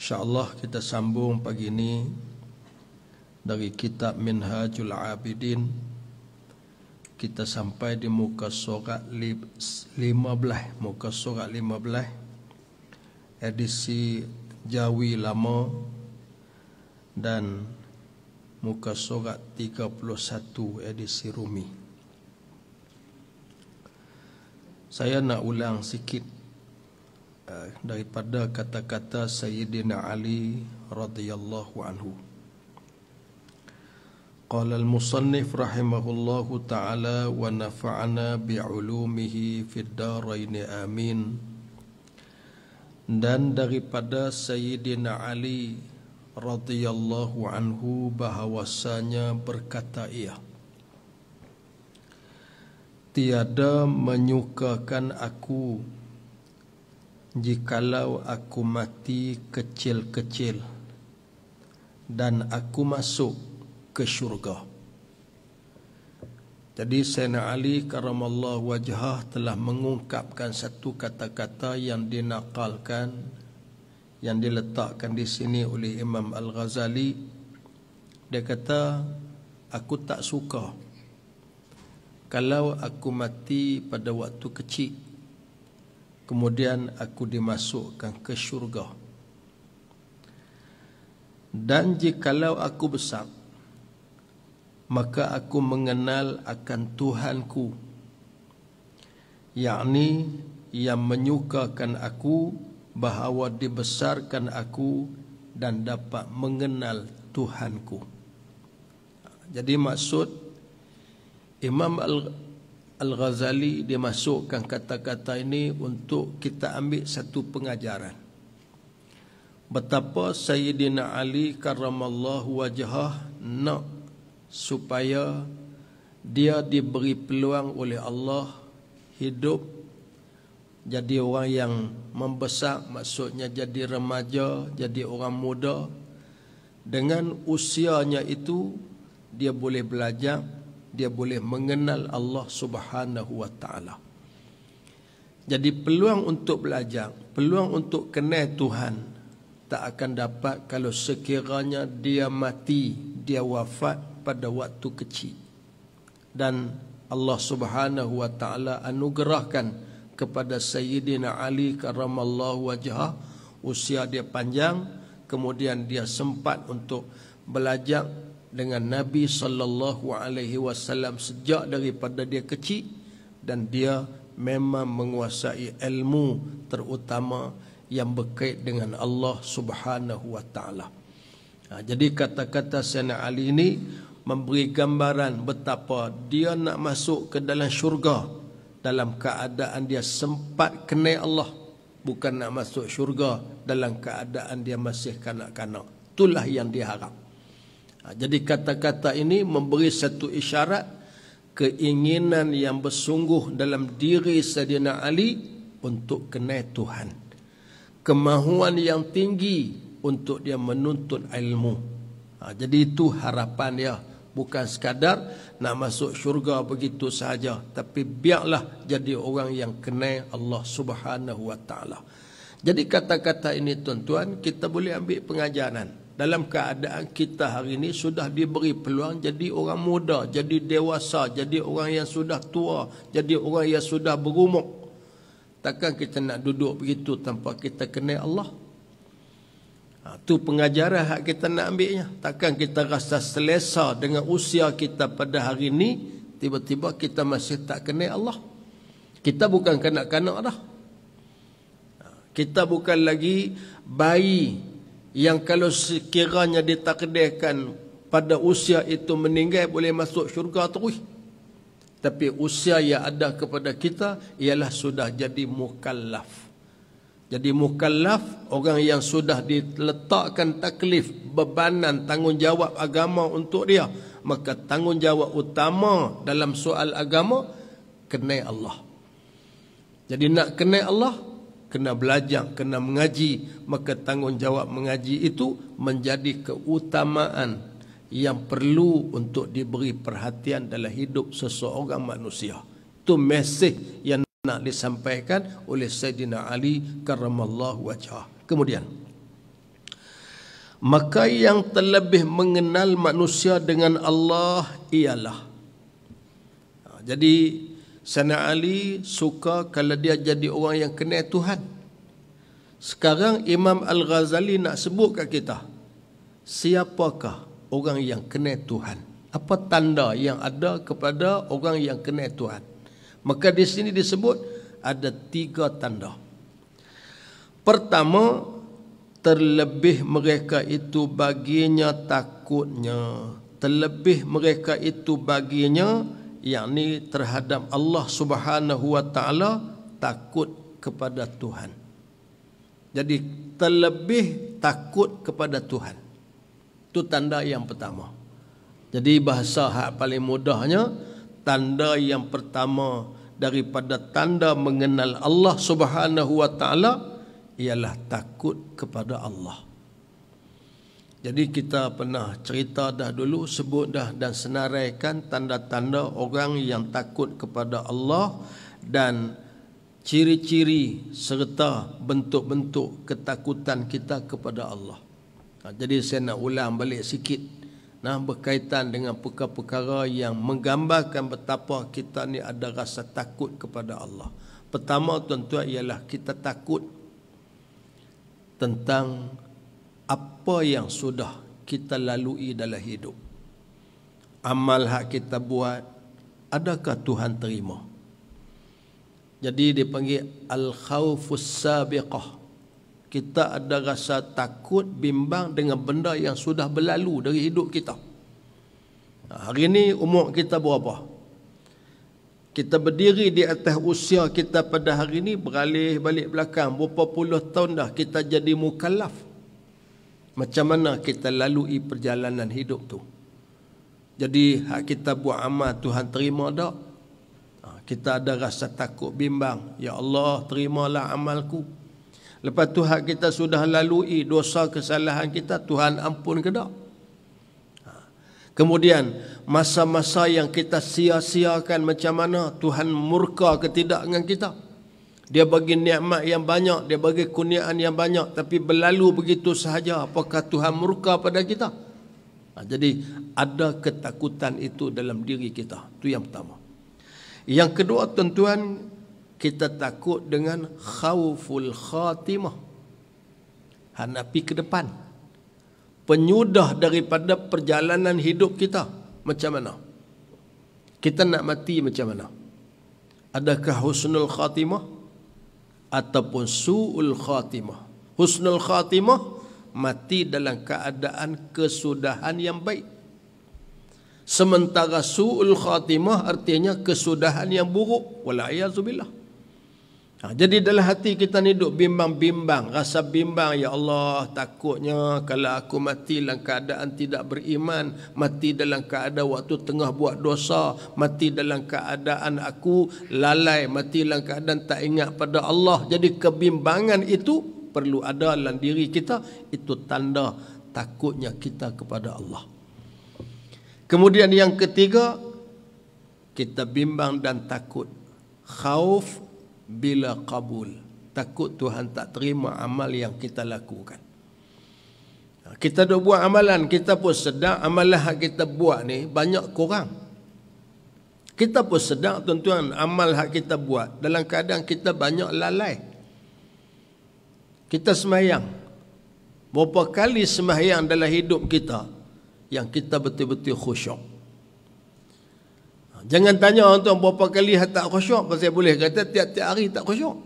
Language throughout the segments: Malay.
InsyaAllah kita sambung pagi ini dari kitab Minhajul Abidin. Kita sampai di muka surat 15, muka surat 15 edisi Jawi Lama, dan muka surat 31 edisi Rumi. Saya nak ulang sikit daripada kata-kata Sayyidina Ali radhiyallahu anhu. Qala al-musannif rahimahullahu ta'ala wa nafa'ana bi'ulumihi fid darain amin. Dan daripada Sayyidina Ali radhiyallahu anhu bahawasanya berkata ia, tiada menyukakan aku jikalau aku mati kecil-kecil dan aku masuk ke syurga. Jadi Sayyidina Ali karamallahu wajhah telah mengungkapkan satu kata-kata yang dinakalkan, yang diletakkan di sini oleh Imam Al-Ghazali. Dia kata, aku tak suka kalau aku mati pada waktu kecil, kemudian aku dimasukkan ke syurga. Dan jikalau aku besar, maka aku mengenal akan Tuhanku, yakni yang menyukakan aku, bahawa dibesarkan aku dan dapat mengenal Tuhanku. Jadi maksud Imam Al-Ghazali dimasukkan kata-kata ini untuk kita ambil satu pengajaran betapa Sayyidina Ali karamallahu wajhah nak supaya dia diberi peluang oleh Allah hidup jadi orang yang membesar, maksudnya jadi remaja, jadi orang muda. Dengan usianya itu dia boleh belajar, dia boleh mengenal Allah Subhanahu wa ta'ala. Jadi peluang untuk belajar, peluang untuk kenal Tuhan tak akan dapat kalau sekiranya dia mati, dia wafat pada waktu kecil. Dan Allah Subhanahu wa ta'ala anugerahkan kepada Sayyidina Ali karamallahu wajhah usia dia panjang, kemudian dia sempat untuk belajar dengan Nabi sallallahu alaihi wasallam sejak daripada dia kecil, dan dia memang menguasai ilmu terutama yang berkait dengan Allah Subhanahu wa taala. Jadi kata-kata Sayyidina Ali ini memberi gambaran betapa dia nak masuk ke dalam syurga dalam keadaan dia sempat kenal Allah, bukan nak masuk syurga dalam keadaan dia masih kanak-kanak. Itulah yang diharap. Jadi kata-kata ini memberi satu isyarat keinginan yang bersungguh dalam diri Sayyidina Ali untuk kenal Tuhan, kemahuan yang tinggi untuk dia menuntut ilmu. Jadi itu harapan dia, bukan sekadar nak masuk syurga begitu sahaja, tapi biarlah jadi orang yang kenal Allah Subhanahu wa ta'ala. Jadi kata-kata ini tuan-tuan, kita boleh ambil pengajaran dalam keadaan kita hari ini sudah diberi peluang jadi orang muda, jadi dewasa, jadi orang yang sudah tua, jadi orang yang sudah berumur. Takkan kita nak duduk begitu tanpa kita kenal Allah? Itu pengajaran hak kita nak ambilnya. Takkan kita rasa selesa dengan usia kita pada hari ini, tiba-tiba kita masih tak kenal Allah. Kita bukan kanak-kanak dah. Kita bukan lagi bayi yang kalau sekiranya ditakdirkan pada usia itu meninggal boleh masuk syurga terus. Tapi usia yang ada kepada kita ialah sudah jadi mukallaf. Jadi mukallaf, orang yang sudah diletakkan taklif, bebanan, tanggungjawab agama untuk dia. Maka tanggungjawab utama dalam soal agama, kenal Allah. Jadi nak kenal Allah, kena belajar, kena mengaji. Maka tanggungjawab mengaji itu menjadi keutamaan yang perlu untuk diberi perhatian dalam hidup seseorang manusia. Itu mesej yang nak disampaikan oleh Sayyidina Ali karamallahu wajhah. Kemudian Maka yang terlebih mengenal manusia dengan Allah ialah. Jadi Sayyidina Ali suka kalau dia jadi orang yang kenal Tuhan. Sekarang Imam Al-Ghazali nak sebut kat kita, siapakah orang yang kenal Tuhan? Apa tanda yang ada kepada orang yang kenal Tuhan? Maka di sini disebut ada 3 tanda. Pertama, terlebih mereka itu baginya takutnya. Terlebih mereka itu baginya, yakni terhadap Allah Subhanahu wa taala, takut kepada Tuhan. Jadi terlebih takut kepada Tuhan. Itu tanda yang pertama. Jadi bahasa hak paling mudahnya, tanda yang pertama daripada tanda mengenal Allah Subhanahu wa taala ialah takut kepada Allah. Jadi kita pernah cerita dah dulu, sebut dah dan senaraikan tanda-tanda orang yang takut kepada Allah dan ciri-ciri serta bentuk-bentuk ketakutan kita kepada Allah. Jadi saya nak ulang balik sikit berkaitan dengan perkara-perkara yang menggambarkan betapa kita ni ada rasa takut kepada Allah. Pertama tuan-tuan ialah kita takut tentang apa yang sudah kita lalui dalam hidup. Amal hak kita buat, adakah Tuhan terima? Jadi dipanggil al-khawfus sabiqah. Kita ada rasa takut, bimbang dengan benda yang sudah berlalu dari hidup kita. Hari ini umur kita berapa? Kita berdiri di atas usia kita pada hari ini, beralih balik belakang berapa puluh tahun dah kita jadi mukallaf. Macam mana kita lalui perjalanan hidup tu? Jadi hak kita buat amal Tuhan terima tak? Kita ada rasa takut, bimbang. Ya Allah, terimalah amalku. Lepas tu hak kita sudah lalui dosa kesalahan kita, Tuhan ampun ke tak? Kemudian masa-masa yang kita sia-siakan macam mana, Tuhan murka ke tidak dengan kita? Dia bagi nikmat yang banyak, dia bagi kurniaan yang banyak, tapi berlalu begitu sahaja. Apakah Tuhan murka pada kita? Jadi ada ketakutan itu dalam diri kita. Itu yang pertama. Yang kedua tuan-tuan, kita takut dengan khauful khatimah. Hadapi ke depan. Penyudah daripada perjalanan hidup kita macam mana? Kita nak mati macam mana? Adakah husnul khatimah ataupun su'ul khatimah? Husnul khatimah, mati dalam keadaan kesudahan yang baik. Sementara su'ul khatimah artinya kesudahan yang buruk. Wala'iyahzubillah. Jadi dalam hati kita ni duk bimbang-bimbang, rasa bimbang, ya Allah, takutnya kalau aku mati dalam keadaan tidak beriman, mati dalam keadaan waktu tengah buat dosa, mati dalam keadaan aku lalai, mati dalam keadaan tak ingat pada Allah. Jadi kebimbangan itu perlu ada dalam diri kita, itu tanda takutnya kita kepada Allah. Kemudian yang ketiga, kita bimbang dan takut khauf bila qabul, takut Tuhan tak terima amal yang kita lakukan. Kita dah buat amalan, kita pun sedar amalan yang kita buat ni banyak kurang. Kita pun sedar tuan-tuan, amal yang kita buat dalam keadaan kita banyak lalai. Kita sembahyang, berapa kali sembahyang dalam hidup kita yang kita betul-betul khusyuk? Jangan tanya tuan berapa kali tak khusyuk, pasal boleh kata tiap-tiap hari tak khusyuk.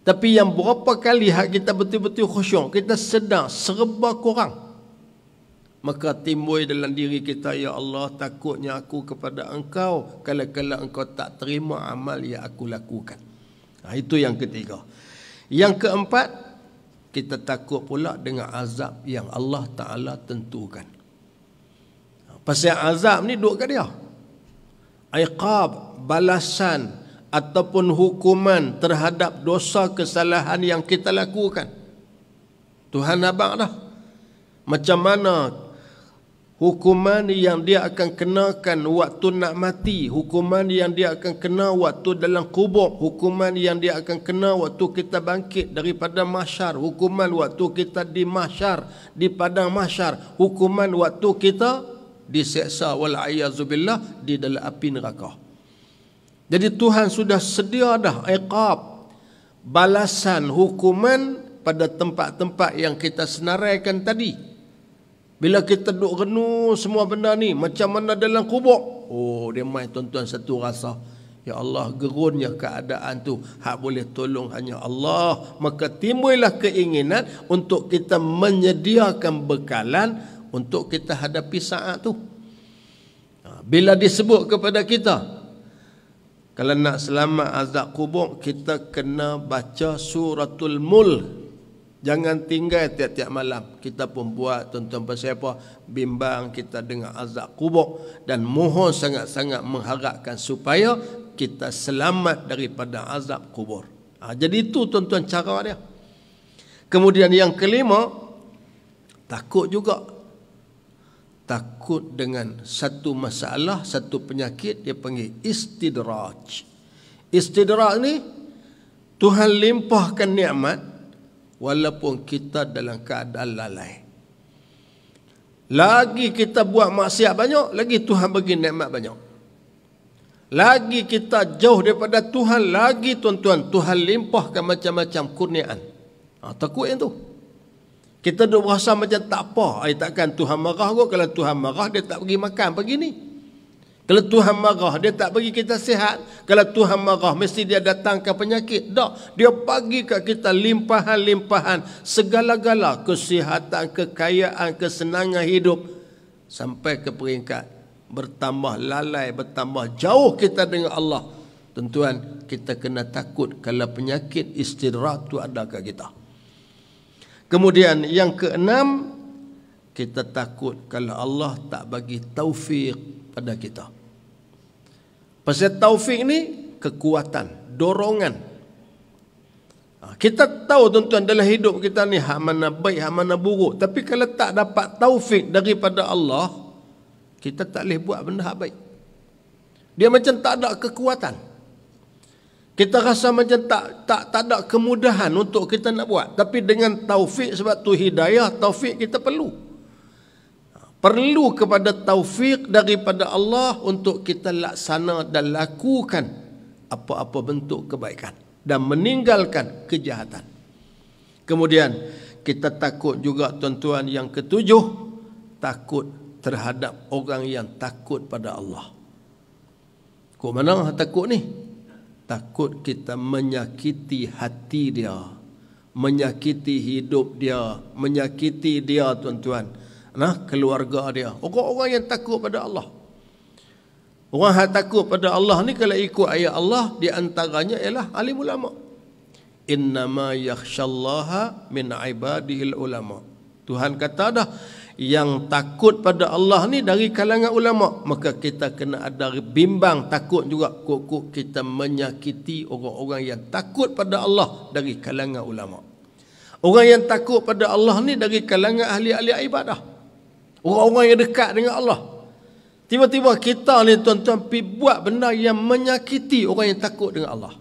Tapi yang berapa kali hak kita betul-betul khusyuk, kita sedar serba kurang. Maka timbul dalam diri kita, ya Allah, takutnya aku kepada Engkau kalau Engkau tak terima amal yang aku lakukan. Itu yang ketiga. Yang keempat, kita takut pula dengan azab yang Allah Ta'ala tentukan. Pasal azab ni duduk kat dia. Iqab, balasan ataupun hukuman terhadap dosa kesalahan yang kita lakukan. Tuhan abang dah. Macam mana hukuman yang dia akan kenakan waktu nak mati, hukuman yang dia akan kena waktu dalam kubur, hukuman yang dia akan kena waktu kita bangkit daripada mahsyar, hukuman waktu kita di mahsyar, di padang mahsyar, hukuman waktu kita diseksa wal a'yazubillah di dalam api neraka. Jadi Tuhan sudah sedia dah iqab, balasan hukuman pada tempat-tempat yang kita senaraikan tadi. Bila kita duk renung semua benda ni macam mana dalam kubur, oh dia mai tuan-tuan satu rasa, ya Allah, gerunnya keadaan tu, hak boleh tolong hanya Allah. Maka timbullah keinginan untuk kita menyediakan bekalan untuk kita hadapi saat tu. Bila disebut kepada kita, kalau nak selamat azab kubur, kita kena baca suratul Mulk. Jangan tinggal tiap-tiap malam. Kita pun buat tuan-tuan pasal apa? Bimbang kita dengan azab kubur. Dan mohon sangat-sangat mengharapkan supaya kita selamat daripada azab kubur. Jadi itu tuan-tuan cara dia. Kemudian yang kelima, takut juga. Takut dengan satu masalah, satu penyakit, dia panggil istidraj. Istidraj ni, Tuhan limpahkan nikmat walaupun kita dalam keadaan lalai. Lagi kita buat maksiat banyak, lagi Tuhan bagi nikmat banyak. Lagi kita jauh daripada Tuhan, lagi tuan-tuan Tuhan limpahkan macam-macam kurniaan. Takut yang tu. Kita duk berasa macam tak apa. Takkan Tuhan marah kot. Kalau Tuhan marah, dia tak bagi makan pagi ni. Kalau Tuhan marah, dia tak bagi kita sihat. Kalau Tuhan marah, mesti dia datangkan penyakit. Tak. Dia bagi kat kita limpahan-limpahan. Segala-gala kesihatan, kekayaan, kesenangan hidup. Sampai ke peringkat bertambah lalai, bertambah jauh kita dengan Allah. Tuan-tuan, kita kena takut kalau penyakit istirahat tu ada kat kita. Kemudian yang keenam, kita takut kalau Allah tak bagi taufik pada kita. Pasal taufik ni kekuatan, dorongan. Kita tahu tuan-tuan dalam hidup kita ni hak mana baik, hak mana buruk. Tapi kalau tak dapat taufik daripada Allah, kita tak boleh buat benda hak baik. Dia macam tak ada kekuatan. Kita rasa macam tak ada kemudahan untuk kita nak buat. Tapi dengan taufik, sebab tu hidayah, taufik kita perlu. Perlu kepada taufik daripada Allah untuk kita laksana dan lakukan apa-apa bentuk kebaikan dan meninggalkan kejahatan. Kemudian kita takut juga tuan-tuan yang ketujuh, takut terhadap orang yang takut pada Allah. Kok mana takut ni? Takut kita menyakiti hati dia, menyakiti hidup dia, menyakiti dia tuan-tuan, keluarga dia. Orang-orang yang takut pada Allah. Orang yang takut pada Allah ni kalau ikut ayat Allah, di antaranya ialah alim ulama. Innama yakhshallaha min ibadihil ulama. Tuhan kata dah, yang takut pada Allah ni dari kalangan ulama. Maka kita kena ada bimbang takut juga kok kita menyakiti orang-orang yang takut pada Allah dari kalangan ulama. Orang yang takut pada Allah ni dari kalangan ahli-ahli ibadah, orang-orang yang dekat dengan Allah. Tiba-tiba kita ni tuan-tuan pergi buat benda yang menyakiti orang yang takut dengan Allah.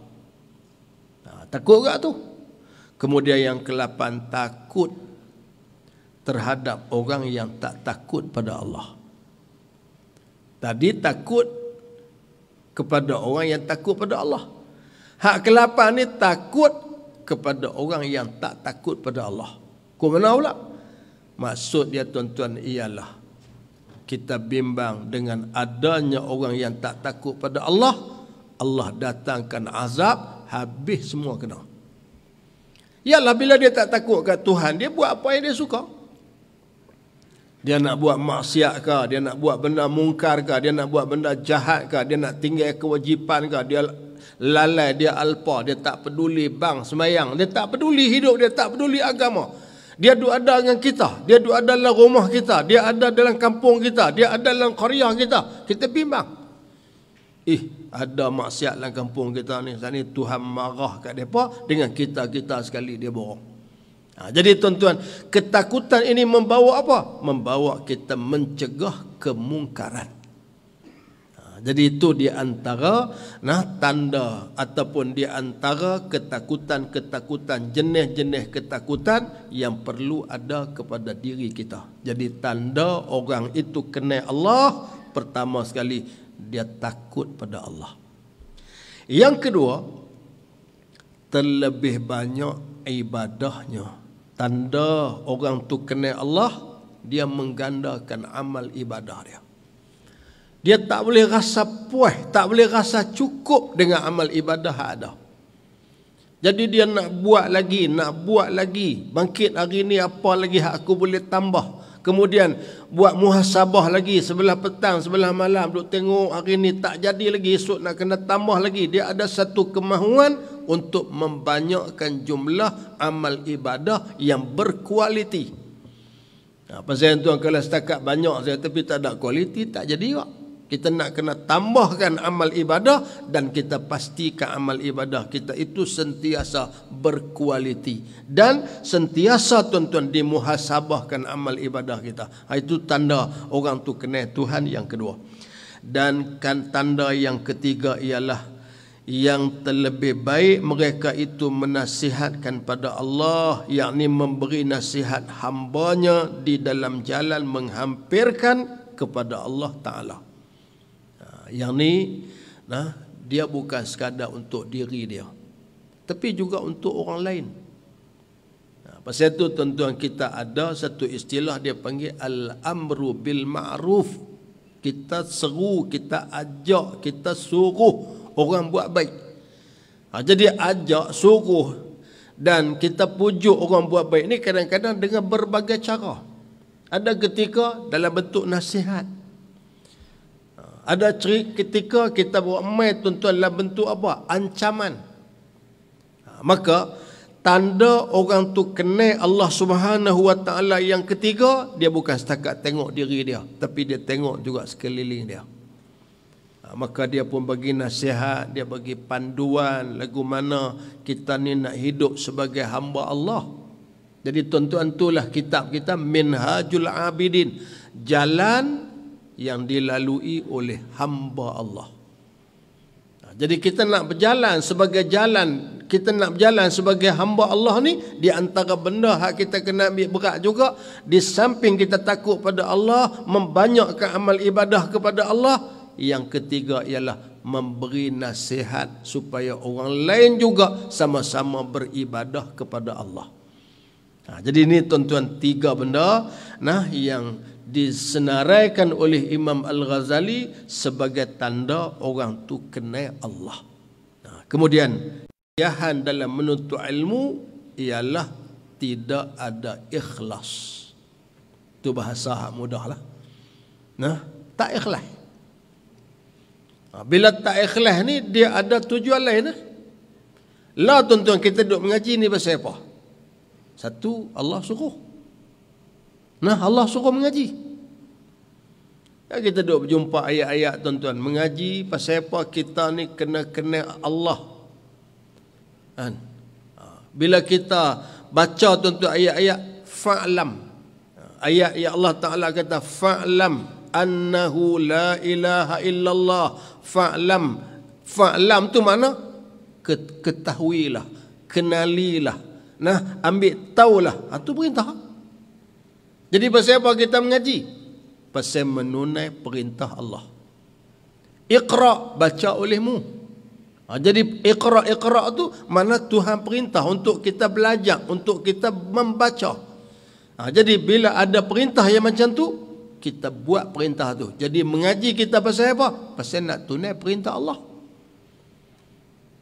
Takut tak tu? Kemudian yang ke-8, takut terhadap orang yang tak takut pada Allah. Tadi takut kepada orang yang takut pada Allah. Hak ke-8 ni takut kepada orang yang tak takut pada Allah. Kau mana pula? Maksud dia tuan-tuan ialah kita bimbang dengan adanya orang yang tak takut pada Allah. Allah datangkan azab, habis semua kena. Yalah, bila dia tak takut kat Tuhan, dia buat apa yang dia suka. Dia nak buat maksiat ke, dia nak buat benda mungkar ke, dia nak buat benda jahat ke, dia nak tinggal kewajipan ke, dia lalai, dia alpa, dia tak peduli bang semayang, dia tak peduli hidup, dia tak peduli agama. Dia duduk ada dengan kita, dia duduk ada dalam rumah kita, dia ada dalam kampung kita, dia ada dalam qaryah kita. Kita bimbang. Ada maksiat dalam kampung kita ni, Tuhan marah kat mereka, dengan kita sekali dia borong. Jadi tuan-tuan, ketakutan ini membawa apa? Membawa kita mencegah kemungkaran. Jadi itu di antara tanda ataupun di antara ketakutan-ketakutan, jenis-jenis ketakutan yang perlu ada kepada diri kita. Jadi tanda orang itu kenal Allah, pertama sekali dia takut pada Allah. Yang kedua, terlebih banyak ibadahnya. Tanda orang tu kenal Allah, dia menggandakan amal ibadah dia. Dia tak boleh rasa puas, tak boleh rasa cukup dengan amal ibadah ada. Jadi dia nak buat lagi. Bangkit hari ni apa lagi hak aku boleh tambah. Kemudian buat muhasabah lagi, sebelah petang, sebelah malam duk tengok hari ni tak jadi lagi, esok nak kena tambah lagi. Dia ada satu kemahuan untuk membanyakkan jumlah amal ibadah yang berkualiti. Pasal tuan kalau setakat banyak saya tapi tak ada kualiti, tak jadi juga. Kita nak kena tambahkan amal ibadah dan kita pastikan amal ibadah kita itu sentiasa berkualiti dan sentiasa tuan-tuan dimuhasabahkan amal ibadah kita. Itu tanda orang tu kenal Tuhan yang kedua. Dan kan tanda yang ketiga ialah yang terlebih baik mereka itu menasihatkan pada Allah, yakni memberi nasihat hambanya di dalam jalan menghampirkan kepada Allah Ta'ala. Yang ni dia bukan sekadar untuk diri dia, tapi juga untuk orang lain. Pasal itu tuan-tuan, kita ada satu istilah dia panggil al-amru bil ma'ruf. Kita seru, kita ajak, kita suruh orang buat baik. Jadi ajak, suruh dan kita pujuk orang buat baik ni kadang-kadang dengan berbagai cara. Ada ketika dalam bentuk nasihat. Ada ketika kita buat mai tuan-tuan dalam bentuk apa? Ancaman. Maka tanda orang tu kenal Allah Subhanahu Wa Taala yang ketiga, dia bukan setakat tengok diri dia, tapi dia tengok juga sekeliling dia. Maka dia pun bagi nasihat, dia bagi panduan lagu mana kita ni nak hidup sebagai hamba Allah. Jadi tuan-tuan, itulah kitab kita Minhajul Abidin, jalan yang dilalui oleh hamba Allah. Jadi kita nak berjalan sebagai jalan, kita nak berjalan sebagai hamba Allah ni, di antara benda hak kita kena ambil berat juga, di samping kita takut pada Allah, membanyakkan amal ibadah kepada Allah, yang ketiga ialah memberi nasihat supaya orang lain juga sama-sama beribadah kepada Allah. Jadi ini tuan-tuan tiga benda yang disenaraikan oleh Imam Al-Ghazali sebagai tanda orang tu kenal Allah. Kemudian kejadian dalam menuntut ilmu ialah tidak ada ikhlas. Itu bahasa hak mudah lah. Tak ikhlas. Bila tak ikhlas ni dia ada tujuan lain. Lah tuan-tuan, kita duduk mengaji ni pasal apa? Satu, Allah suruh. Allah suruh mengaji. Kita duduk berjumpa ayat-ayat tuan-tuan, mengaji pasal apa? Kita ni kena Allah. Bila kita baca tuan-tuan ayat-ayat fa'lam, ayat yang Allah Ta'ala kata fa'lam annahu la ilaha illallah, fa'lam tu mana? Ketahuilah, kenalilah, ambil tahulah. Itu perintah. Jadi pasal apa kita mengaji? Pasal menunai perintah Allah. Iqra, baca olehmu. Jadi iqra tu mana Tuhan perintah untuk kita belajar, untuk kita membaca. Jadi bila ada perintah yang macam tu, kita buat perintah tu. Jadi mengaji kita pasal apa? Pasal nak tunai perintah Allah.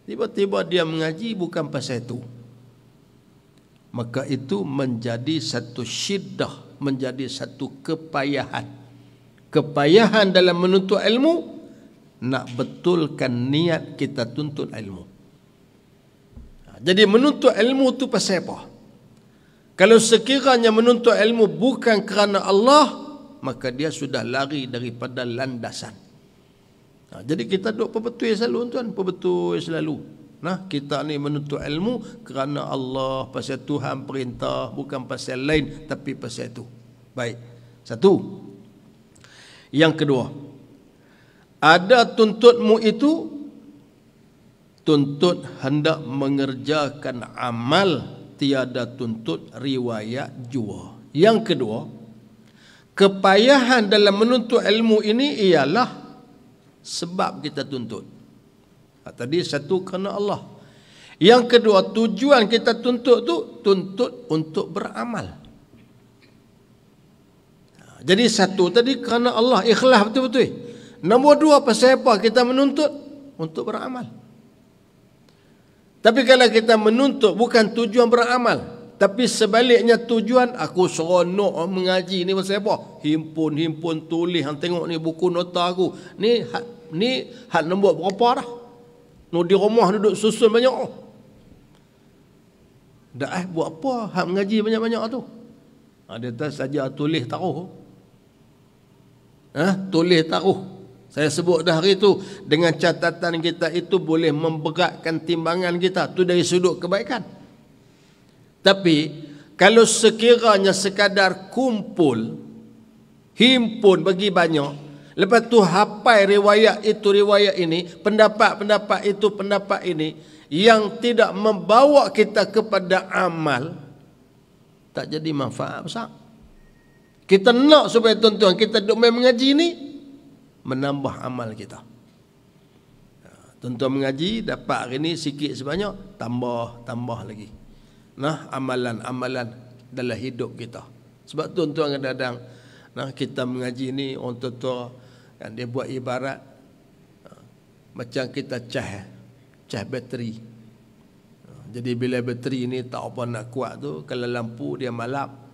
Tiba-tiba dia mengaji bukan pasal itu, maka itu menjadi satu syiddah, menjadi satu kepayahan. Kepayahan dalam menuntut ilmu, nak betulkan niat kita tuntut ilmu. Jadi menuntut ilmu tu pasal apa? Kalau sekiranya menuntut ilmu bukan kerana Allah, maka dia sudah lari daripada landasan. Jadi kita duk perbetul selalu tuan, perbetul selalu. Nah, kita ni menuntut ilmu kerana Allah, pasal Tuhan perintah, bukan pasal lain, tapi pasal itu. Baik. Satu. Yang kedua, ada tuntutmu itu tuntut hendak mengerjakan amal, tiada tuntut riwayat jua. Yang kedua, kepayahan dalam menuntut ilmu ini ialah sebab kita tuntut. Tadi satu kerana Allah. Yang kedua, tujuan kita tuntut tu tuntut untuk beramal. Jadi satu tadi kerana Allah, ikhlas betul-betul. Nombor dua, pasal apa kita menuntut? Untuk beramal. Tapi kalau kita menuntut bukan tujuan beramal, tapi sebaliknya tujuan aku seronok mengaji ni pasal apa? Himpun tulis, hang tengok ni buku nota aku. Ni hak nombor berapa dah? No di rumah duduk susun banyak. Dah buat apa hak mengaji banyak-banyak tu? Dia tak saja tulis taruh. Tulis taruh. Saya sebut dah hari tu, dengan catatan kita itu boleh memberatkan timbangan kita tu dari sudut kebaikan. Tapi kalau sekiranya sekadar kumpul, himpun bagi banyak, lepas tu hafal riwayat itu riwayat ini, pendapat itu pendapat ini, yang tidak membawa kita kepada amal, tak jadi manfaat besar. Kita nak supaya tuan-tuan kita duduk main mengaji ni menambah amal kita. Tuan-tuan mengaji dapat hari ni sikit sebanyak, tambah lagi. Nah, amalan dalam hidup kita. Sebab tuan-tuan kadang-kadang kita mengaji ni, orang tua-tua kan, dia buat ibarat macam kita cas bateri. Jadi bila bateri ni tak apa nak kuat tu, kalau lampu dia malap.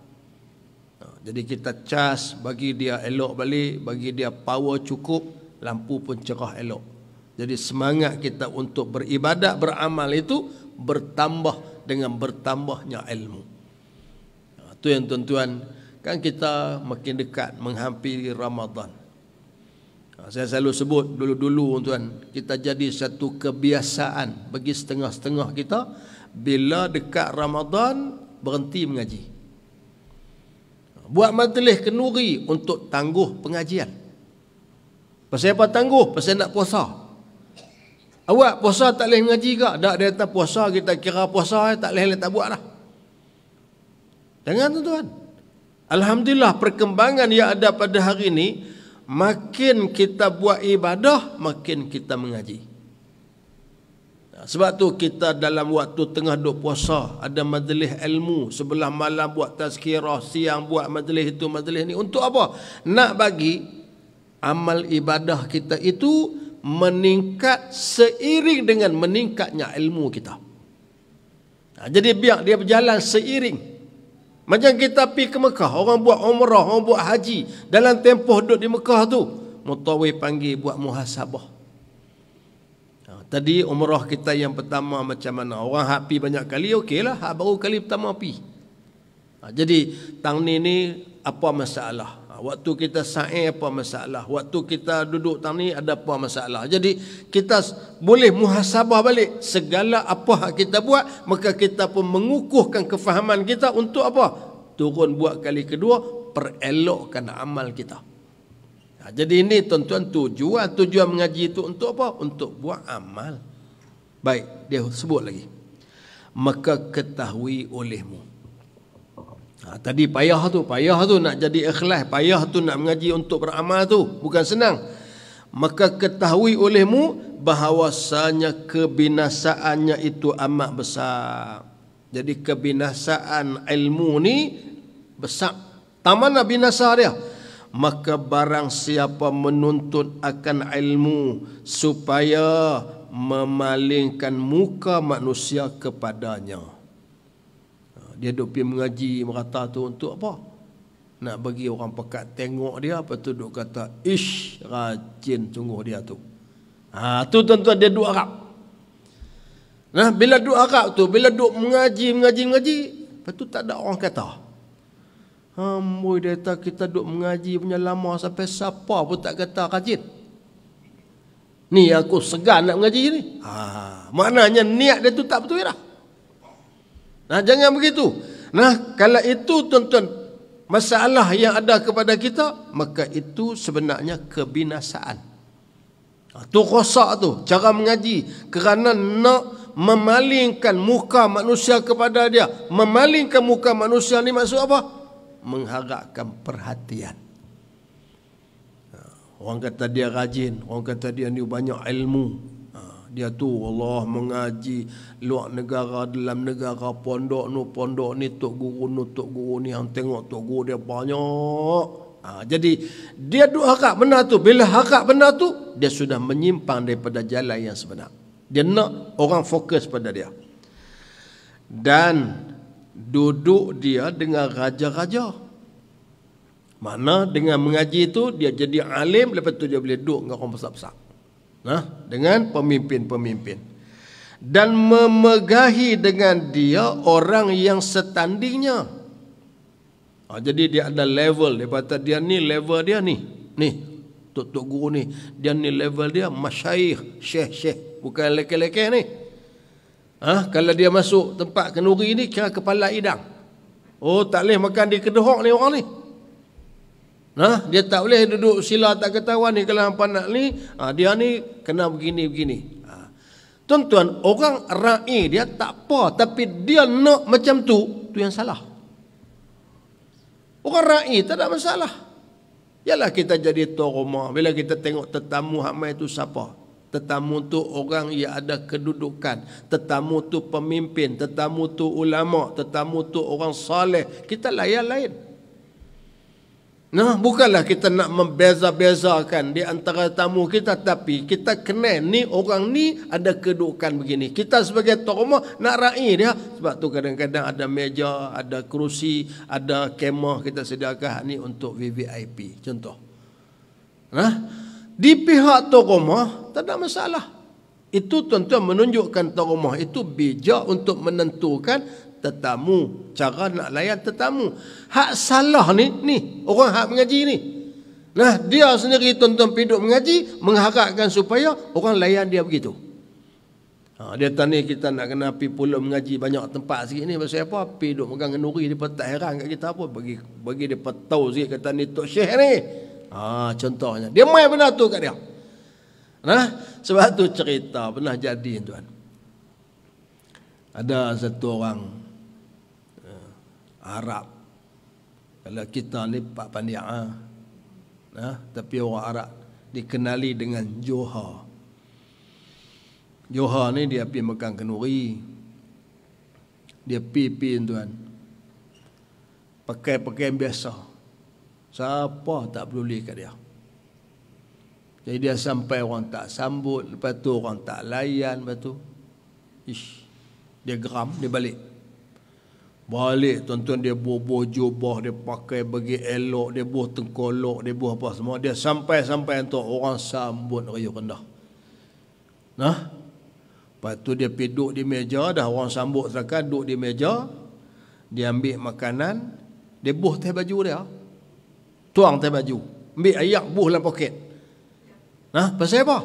Jadi kita cas bagi dia elok balik, bagi dia power cukup, lampu pun cerah elok. Jadi semangat kita untuk beribadat, beramal itu bertambah dengan bertambahnya ilmu. Itu yang tuan-tuan, kan kita makin dekat menghampiri Ramadan. Saya selalu sebut dulu-dulu tuan, kita jadi satu kebiasaan bagi setengah-setengah kita, bila dekat Ramadan berhenti mengaji. Buat majlis kenduri untuk tangguh pengajian. Pasal apa tangguh? Pasal nak puasa. Awak puasa tak boleh mengaji ke? Tak, dia kata puasa kita kira puasa, tak boleh tak buat dah. Jangan tuan-tuan. Alhamdulillah perkembangan yang ada pada hari ini, makin kita buat ibadah, makin kita mengaji. Sebab tu kita dalam waktu tengah duk puasa, ada majlis ilmu, sebelah malam buat tazkirah, siang buat majlis itu, majlis ni. Untuk apa? Nak bagi amal ibadah kita itu meningkat seiring dengan meningkatnya ilmu kita. Jadi biar dia berjalan seiring. Macam kita pergi ke Mekah, orang buat umrah, orang buat haji, dalam tempoh duduk di Mekah tu, mutawif panggil buat muhasabah. Tadi umrah kita yang pertama macam mana? Orang hak pi banyak kali, okeylah. Hak baru kali pertama pi. Jadi tang ni apa masalah? Waktu kita sa'i apa masalah? Waktu kita duduk tang ni ada apa masalah? Jadi kita boleh muhasabah balik segala apa hak kita buat, maka kita pun mengukuhkan kefahaman kita untuk apa? Turun buat kali kedua, perelokkan amal kita. Jadi ini tuan-tuan tujuan mengaji itu untuk apa? Untuk buat amal. Baik, dia sebut lagi. Maka ketahui olehmu. Tadi payah tu nak jadi ikhlas, payah tu nak mengaji untuk beramal tu, bukan senang. Maka ketahui olehmu bahawasanya kebinasaannya itu amat besar. Jadi kebinasaan ilmu ni besar. Tamana binasa dia? Maka barang siapa menuntut akan ilmu supaya memalingkan muka manusia kepadanya. Dia duk pergi mengaji merata tu untuk apa? Nak bagi orang pekat tengok dia, apa tu duk kata ish, rajin sungguh dia tu. Tu tuan-tuan dia duk harap. Bila duk harap tu, bila duk mengaji, lepas tu tak ada orang kata. Amboi data kita duk mengaji punya lama sampai siapa pun tak kata rajin. Ni aku segan nak mengaji ni. Maknanya niat dia tu tak betul dah. Nah, jangan begitu. Nah, kalau itu tuan-tuan masalah yang ada kepada kita, maka itu sebenarnya kebinasaan. Tu rosak tu cara mengaji kerana nak memalingkan muka manusia kepada dia. Memalingkan muka manusia ni maksud apa? Mengharapkan perhatian. Orang kata dia rajin, orang kata dia ni banyak ilmu. Dia tu Allah mengaji luar negara, dalam negara, pondok ni, tok guru ni, yang tengok tok guru dia banyak. Jadi dia duk harap benda tu. Bila harap benda tu, dia sudah menyimpang daripada jalan yang sebenar. Dia nak orang fokus pada dia. Dan duduk dia dengan raja-raja. Mana dengan mengaji itu dia jadi alim, lepas tu dia boleh duduk dengan orang besar-besar. Dengan pemimpin-pemimpin. Dan memegahi dengan dia orang yang setandingnya. Jadi dia ada level. Dia kata dia ni level dia ni. Ni, tok guru ni. Dia ni level dia masyayikh, syekh-syekh. Bukan leke-leke ni. Kalau dia masuk tempat kenduri ni, kira kepala idang. Oh, tak boleh makan di kedehok ni orang ni. Dia tak boleh duduk sila tak ketahuan ni. Kalau hampa nak ni, dia ni kena begini-begini. Tuan-tuan, orang ra'i dia tak apa, tapi dia nak macam tu yang salah. Orang ra'i tak ada masalah. Yalah kita jadi tuan rumah, bila kita tengok tetamu hamai tu siapa? Tetamu tu orang yang ada kedudukan, tetamu tu pemimpin, tetamu tu ulama, tetamu tu orang saleh, kita layan lain. Bukanlah kita nak membeza-bezakan di antara tamu kita, tapi kita kenal ni orang ni ada kedudukan begini. Kita sebagai tuan rumah nak raih dia. Sebab tu kadang-kadang ada meja, ada kerusi, ada kemah kita sediakan ni untuk VVIP. Contoh. Di pihak tuan rumah tak ada masalah. Itu tuan-tuan menunjukkan tuan rumah itu bijak untuk menentukan tetamu, cara nak layan tetamu. Hak salah ni orang hak mengaji ni. Dia sendiri tuan-tuan piduk mengaji, mengharapkan supaya orang layan dia begitu. Dia tanya kita nak kena pergi pula mengaji banyak tempat sikit ni. Pasal apa? Piduk megang kenduri, dia tak heran kat kita apa. Bagi dia tahu sikit kata ni tok syekh ni. Contohnya. Dia main benda tu kat dia. Sebab tu cerita pernah jadi tuan. Ada satu orang Arab. Kalau kita ni Pak Pandia, tapi orang Arab dikenali dengan Johar. Johar ni dia pergi megang kenduri. Dia pergi tuan. Pakai pakaian biasa. Siapa tak peduli kat dia. Jadi dia sampai orang tak sambut, lepas tu orang tak layan, lepas tu dia geram, dia balik. Balik tuan-tuan, dia buah jubah, dia pakai bagi elok, dia buah tengkolok, dia buah apa semua. Dia sampai untuk orang sambut riuh rendah. Lepas tu dia pergi duduk di meja, dah orang sambut zakat, duduk di meja. Dia ambil makanan, dia buah teh baju dia. Tuang teh baju. Ambil ayak, buah dalam poket. Pasal apa?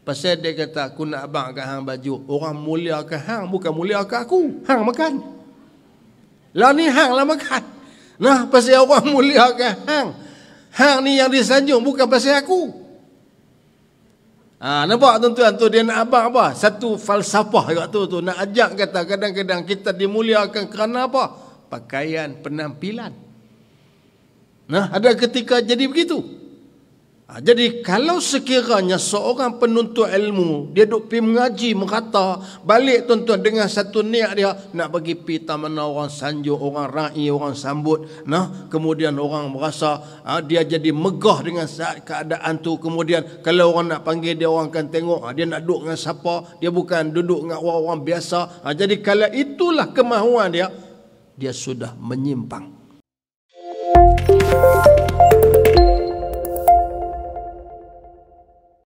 Pasal dia kata, aku nak abang kat hang baju. Orang mulia ke hang, bukan mulia ke aku. Hang makan. Lah ni hang lah makan. Pasal orang mulia ke hang. Hang ni yang disanjung, bukan pasal aku. Nampak tuan-tuan tu, dia nak abang apa? Satu falsafah kat tu. Nak ajak kata kadang-kadang kita dimuliakan kerana apa? Pakaian, penampilan. Ada ketika jadi begitu. Jadi kalau sekiranya seorang penuntut ilmu, dia duk pergi mengaji, merata, balik tuan-tuan dengan satu niat dia, nak bagi pita mana orang sanjung, orang ra'i, orang sambut, kemudian orang merasa dia jadi megah dengan saat keadaan tu. Kemudian kalau orang nak panggil dia, orang akan tengok dia nak duduk dengan siapa, dia bukan duduk dengan orang-orang biasa. Jadi kalau itulah kemahuan dia, dia sudah menyimpang.